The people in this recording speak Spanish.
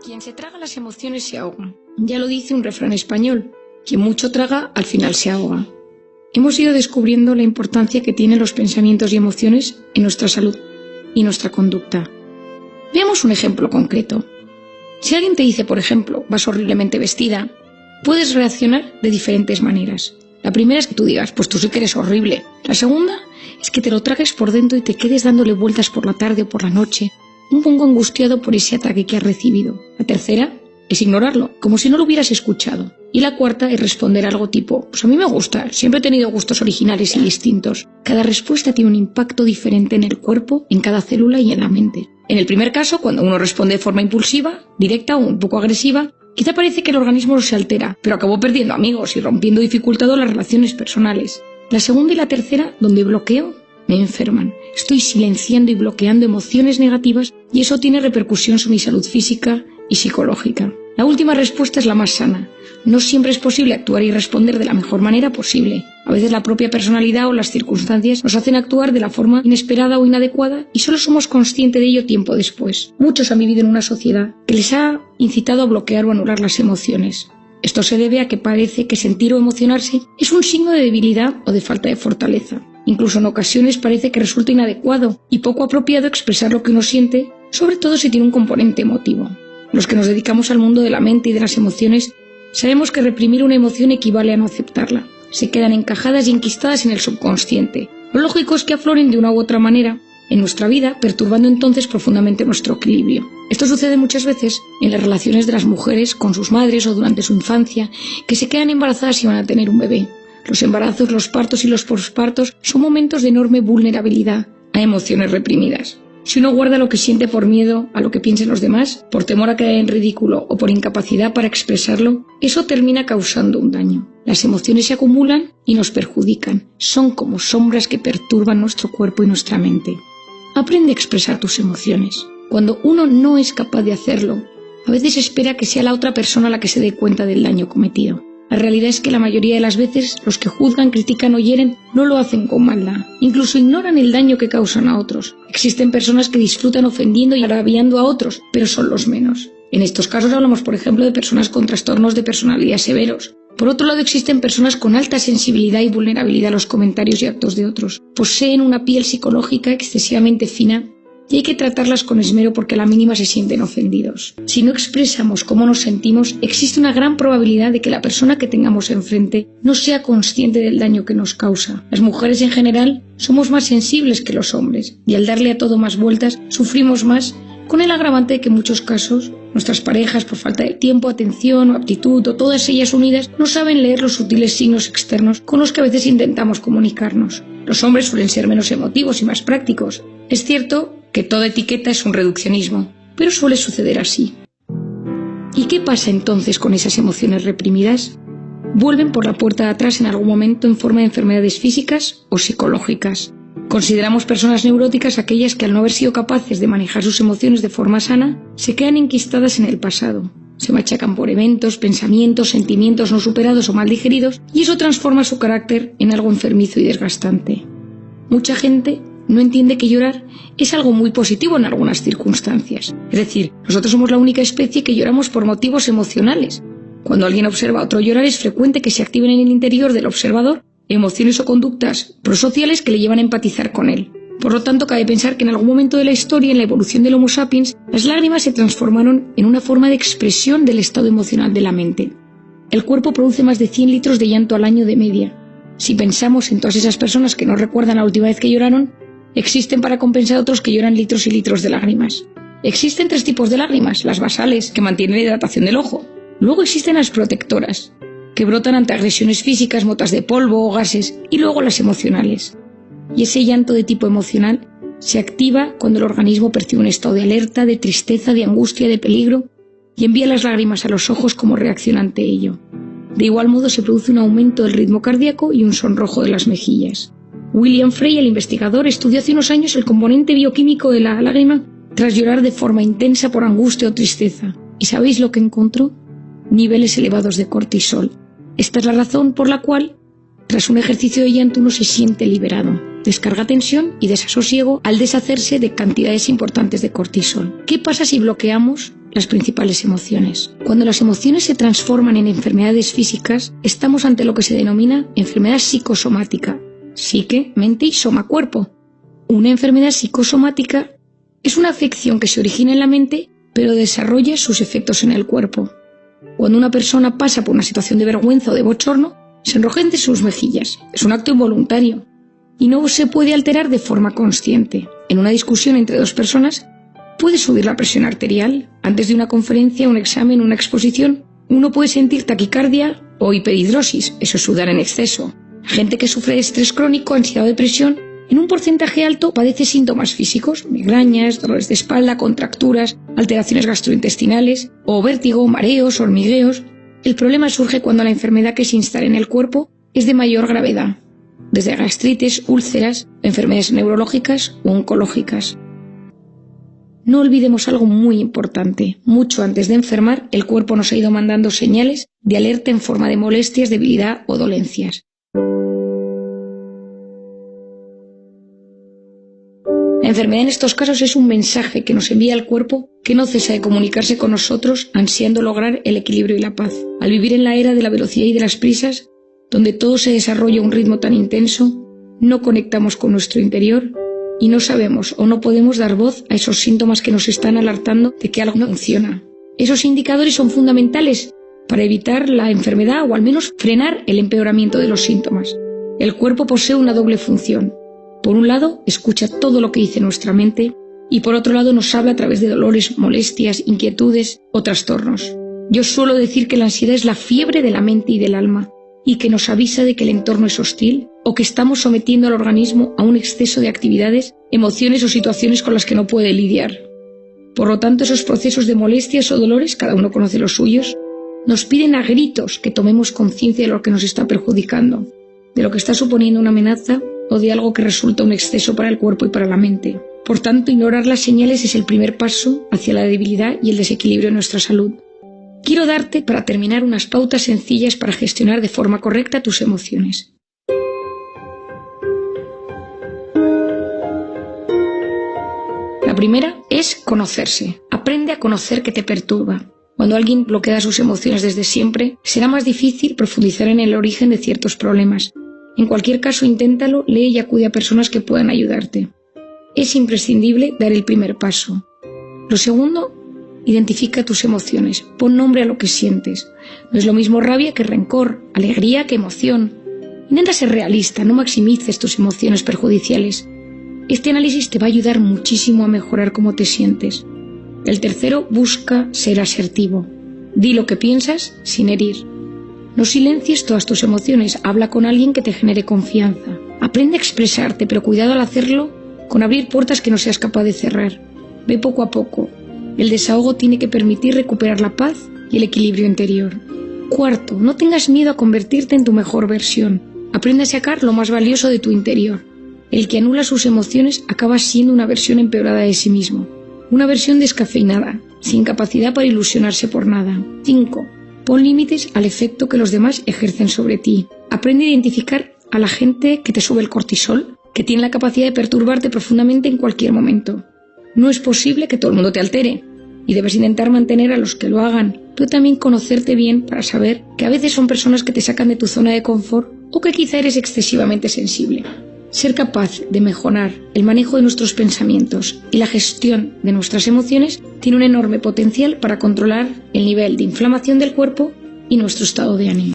Quien se traga las emociones se ahoga. Ya lo dice un refrán español: quien mucho traga, al final se ahoga. Hemos ido descubriendo la importancia que tienen los pensamientos y emociones en nuestra salud y nuestra conducta. Veamos un ejemplo concreto. Si alguien te dice, por ejemplo, vas horriblemente vestida, puedes reaccionar de diferentes maneras. La primera es que tú digas, pues tú sí que eres horrible. La segunda es que te lo tragues por dentro y te quedes dándole vueltas por la tarde o por la noche, un poco angustiado por ese ataque que has recibido. La tercera es ignorarlo, como si no lo hubieras escuchado. Y la cuarta es responder algo tipo, pues a mí me gusta, siempre he tenido gustos originales y distintos. Cada respuesta tiene un impacto diferente en el cuerpo, en cada célula y en la mente. En el primer caso, cuando uno responde de forma impulsiva, directa o un poco agresiva, quizá parece que el organismo se altera, pero acabó perdiendo amigos y rompiendo dificultando las relaciones personales. La segunda y la tercera, donde bloqueo, me enferman. Estoy silenciando y bloqueando emociones negativas y eso tiene repercusión sobre mi salud física y psicológica. La última respuesta es la más sana. No siempre es posible actuar y responder de la mejor manera posible. A veces la propia personalidad o las circunstancias nos hacen actuar de la forma inesperada o inadecuada y solo somos conscientes de ello tiempo después. Muchos han vivido en una sociedad que les ha incitado a bloquear o anular las emociones. Esto se debe a que parece que sentir o emocionarse es un signo de debilidad o de falta de fortaleza. Incluso en ocasiones parece que resulta inadecuado y poco apropiado expresar lo que uno siente, sobre todo si tiene un componente emotivo. Los que nos dedicamos al mundo de la mente y de las emociones sabemos que reprimir una emoción equivale a no aceptarla. Se quedan encajadas y enquistadas en el subconsciente. Lo lógico es que afloren de una u otra manera en nuestra vida, perturbando entonces profundamente nuestro equilibrio. Esto sucede muchas veces en las relaciones de las mujeres con sus madres o durante su infancia, que se quedan embarazadas y van a tener un bebé. Los embarazos, los partos y los pospartos son momentos de enorme vulnerabilidad a emociones reprimidas. Si uno guarda lo que siente por miedo a lo que piensen los demás, por temor a caer en ridículo o por incapacidad para expresarlo, eso termina causando un daño. Las emociones se acumulan y nos perjudican. Son como sombras que perturban nuestro cuerpo y nuestra mente. Aprende a expresar tus emociones. Cuando uno no es capaz de hacerlo, a veces espera que sea la otra persona la que se dé cuenta del daño cometido. La realidad es que la mayoría de las veces los que juzgan, critican o hieren no lo hacen con maldad. Incluso ignoran el daño que causan a otros. Existen personas que disfrutan ofendiendo y agraviando a otros, pero son los menos. En estos casos hablamos, por ejemplo, de personas con trastornos de personalidad severos. Por otro lado, existen personas con alta sensibilidad y vulnerabilidad a los comentarios y actos de otros. Poseen una piel psicológica excesivamente fina y hay que tratarlas con esmero porque a la mínima se sienten ofendidos. Si no expresamos cómo nos sentimos, existe una gran probabilidad de que la persona que tengamos enfrente no sea consciente del daño que nos causa. Las mujeres en general somos más sensibles que los hombres y al darle a todo más vueltas sufrimos más, con el agravante de que en muchos casos nuestras parejas, por falta de tiempo, atención o aptitud o todas ellas unidas, no saben leer los sutiles signos externos con los que a veces intentamos comunicarnos. Los hombres suelen ser menos emotivos y más prácticos. Es cierto que toda etiqueta es un reduccionismo, pero suele suceder así. ¿Y qué pasa entonces con esas emociones reprimidas? Vuelven por la puerta de atrás en algún momento en forma de enfermedades físicas o psicológicas. Consideramos personas neuróticas aquellas que al no haber sido capaces de manejar sus emociones de forma sana, se quedan enquistadas en el pasado. Se machacan por eventos, pensamientos, sentimientos no superados o mal digeridos y eso transforma su carácter en algo enfermizo y desgastante. Mucha gente no entiende que llorar es algo muy positivo en algunas circunstancias. Es decir, nosotros somos la única especie que lloramos por motivos emocionales. Cuando alguien observa a otro llorar es frecuente que se activen en el interior del observador emociones o conductas prosociales que le llevan a empatizar con él. Por lo tanto, cabe pensar que en algún momento de la historia, en la evolución del Homo sapiens, las lágrimas se transformaron en una forma de expresión del estado emocional de la mente. El cuerpo produce más de 100 litros de llanto al año de media. Si pensamos en todas esas personas que no recuerdan la última vez que lloraron, existen para compensar a otros que lloran litros y litros de lágrimas. Existen 3 tipos de lágrimas: las basales, que mantienen la hidratación del ojo. Luego existen las protectoras, que brotan ante agresiones físicas, motas de polvo o gases, y luego las emocionales. Y ese llanto de tipo emocional se activa cuando el organismo percibe un estado de alerta, de tristeza, de angustia, de peligro, y envía las lágrimas a los ojos como reacción ante ello. De igual modo se produce un aumento del ritmo cardíaco y un sonrojo de las mejillas. William Frey, el investigador, estudió hace unos años el componente bioquímico de la lágrima tras llorar de forma intensa por angustia o tristeza. ¿Y sabéis lo que encontró? Niveles elevados de cortisol. Esta es la razón por la cual, tras un ejercicio de llanto, uno se siente liberado. Descarga tensión y desasosiego al deshacerse de cantidades importantes de cortisol. ¿Qué pasa si bloqueamos las principales emociones. Cuando las emociones se transforman en enfermedades físicas, estamos ante lo que se denomina enfermedad psicosomática. Psique, mente y soma, cuerpo. Una enfermedad psicosomática es una afección que se origina en la mente, pero desarrolla sus efectos en el cuerpo. Cuando una persona pasa por una situación de vergüenza o de bochorno, se enrojecen sus mejillas. Es un acto involuntario y no se puede alterar de forma consciente. En una discusión entre dos personas, puede subir la presión arterial. Antes de una conferencia, un examen, una exposición, uno puede sentir taquicardia o hiperhidrosis, eso es sudar en exceso. Gente que sufre de estrés crónico, ansiedad o depresión, en un porcentaje alto padece síntomas físicos, migrañas, dolores de espalda, contracturas, alteraciones gastrointestinales o vértigo, mareos, hormigueos. El problema surge cuando la enfermedad que se instala en el cuerpo es de mayor gravedad, desde gastritis, úlceras, enfermedades neurológicas o oncológicas. No olvidemos algo muy importante. Mucho antes de enfermar, el cuerpo nos ha ido mandando señales de alerta en forma de molestias, debilidad o dolencias. La enfermedad en estos casos es un mensaje que nos envía al cuerpo que no cesa de comunicarse con nosotros ansiando lograr el equilibrio y la paz. Al vivir en la era de la velocidad y de las prisas, donde todo se desarrolla a un ritmo tan intenso, no conectamos con nuestro interior y no sabemos o no podemos dar voz a esos síntomas que nos están alertando de que algo no funciona. Esos indicadores son fundamentales para evitar la enfermedad o al menos frenar el empeoramiento de los síntomas. El cuerpo posee una doble función. Por un lado, escucha todo lo que dice nuestra mente y por otro lado nos habla a través de dolores, molestias, inquietudes o trastornos. Yo suelo decir que la ansiedad es la fiebre de la mente y del alma y que nos avisa de que el entorno es hostil o que estamos sometiendo al organismo a un exceso de actividades, emociones o situaciones con las que no puede lidiar. Por lo tanto, esos procesos de molestias o dolores, cada uno conoce los suyos, nos piden a gritos que tomemos conciencia de lo que nos está perjudicando, de lo que está suponiendo una amenaza o de algo que resulta un exceso para el cuerpo y para la mente. Por tanto, ignorar las señales es el primer paso hacia la debilidad y el desequilibrio en nuestra salud. Quiero darte, para terminar, unas pautas sencillas para gestionar de forma correcta tus emociones. La primera es conocerse. Aprende a conocer qué te perturba. Cuando alguien bloquea sus emociones desde siempre, será más difícil profundizar en el origen de ciertos problemas. En cualquier caso, inténtalo, lee y acude a personas que puedan ayudarte. Es imprescindible dar el primer paso. Lo segundo, identifica tus emociones. Pon nombre a lo que sientes. No es lo mismo rabia que rencor, alegría que emoción. Intenta ser realista, no maximices tus emociones perjudiciales. Este análisis te va a ayudar muchísimo a mejorar cómo te sientes. El tercero, busca ser asertivo. Di lo que piensas sin herir. No silencies todas tus emociones, habla con alguien que te genere confianza. Aprende a expresarte, pero cuidado al hacerlo con abrir puertas que no seas capaz de cerrar. Ve poco a poco. El desahogo tiene que permitir recuperar la paz y el equilibrio interior. Cuarto, no tengas miedo a convertirte en tu mejor versión. Aprende a sacar lo más valioso de tu interior. El que anula sus emociones acaba siendo una versión empeorada de sí mismo. Una versión descafeinada, sin capacidad para ilusionarse por nada. 5. Pon límites al efecto que los demás ejercen sobre ti. Aprende a identificar a la gente que te sube el cortisol, que tiene la capacidad de perturbarte profundamente en cualquier momento. No es posible que todo el mundo te altere, y debes intentar mantener a los que lo hagan, pero también conocerte bien para saber que a veces son personas que te sacan de tu zona de confort o que quizá eres excesivamente sensible. Ser capaz de mejorar el manejo de nuestros pensamientos y la gestión de nuestras emociones tiene un enorme potencial para controlar el nivel de inflamación del cuerpo y nuestro estado de ánimo.